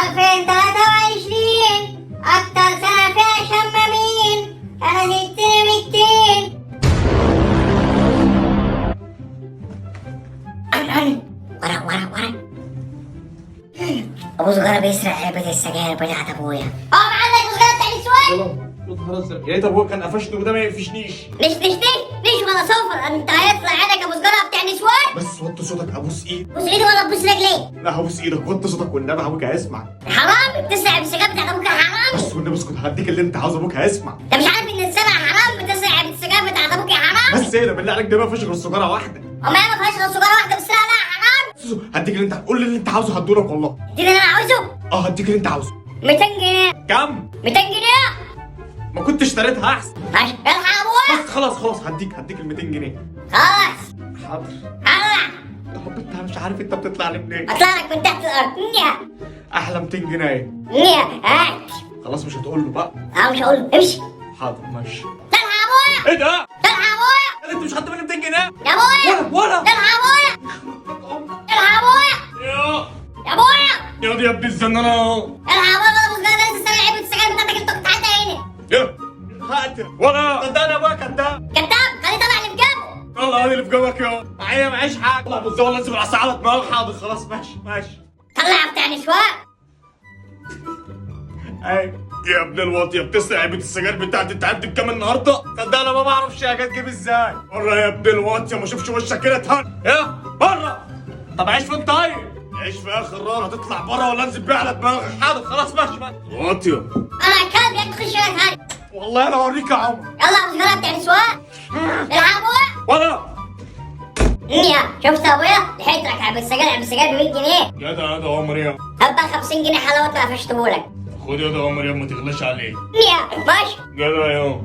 2023 أكتر سنة فيها شمامين. أنا زدتني 200. ورا أبو زغارة بيسرق علبة السجاير بتاعت أبويا. معلش أبو زغارة بتاع النسوان. يا ريت ابوك كان قفشني وده ما يقفشنيش. ليش ولا صفر؟ أنت هيطلع عينك أبو زغارة بتاع النسوان. بس وطي صوتك، ابوس ايد. بوس إيدي ولا تبوس رجلي؟ لا هبوس ايدك، وطي صوتك والنبي ابوك هيسمع. حرام بتسرق السجاير بتاعت أبوك، حرام. بس والنبي اسكت، هديك اللي انت عاوزه، ابوك هيسمع. أنت مش عارف إن السبع حرام بتسرق السجاير بتاعت أبوك، يا حرام. بس ايه ده بالله عليك، ده ما فيش غير سيجاره واحده. ما فيهاش غير سجارة واحدة بس. لا حرام. هديك اللي انت، قول لي اللي انت عاوزه هدولك والله. دي اللي أنا عاوزه. هديك اللي انت عاوزه. 200 جنيه. كم؟ 200 جنيه. ما كنت اشتريتها احسن. ماشي الحق يا أبويا. بس خلاص هديك ال 200 جنيه. خلاص. حاضر. هلا. يا رب انت مش عارف انت بتطلع لي منين. اطلع لك من تحت الارض. احلى 200 جنيه. هات. خلاص مش هتقول له بقى. مش هقول له امشي. حاضر ماشي. الحق يا ابويا. ايه ده؟ الحق يا ابويا. انت مش خدت مني 200 جنيه؟ يا ابويا. ولا الحق يا ابويا. الحق يا ابويا. يا ابويا. يا ابني الزنانه اهو. الحق يا ابويا. انا مش قادر لسه سامع عيب السجاير بتاعتك اللي كنت حاططها هنا. يا هات ولا صدقني ابويا كداب. كذاب. خليه طلع اللي في جنبه. والله هذا اللي في جوك يا معايا معيش حاجه. والله بص والله لازم العصا على دماغك. حاضر خلاص ماشي. طلع بتاع نسوان. اي يا ابن الواطيه، بتسرق علبه السجاير بتاعتي. انت عندك كام النهارده؟ صدقني انا ما بعرفش حاجه تجيب ازاي. بره يا ابن الواطيه، ما اشوفش وشك كده تهان. يا بره. طب عيش فين طيب؟ عيش في اخر رار. هتطلع بره ولا انزل بيها على دماغك؟ حاضر خلاص ماشي. واطيه. انا كلب يا تخش هنا ثاني. والله انا اوريك يا عمر. يلا يا ابو زغاره بتاع نسوان. الحق يا ابويا. ولا شفت يا ابويا؟ لحقتك علبة السجاير ب 100 جنيه. يا ده عمر يا. هبقى 50 جنيه حلاوتها قفشتهولك. خد يا ده عمر يا، ما تغلاش عليك. ماشي. يا ده يا.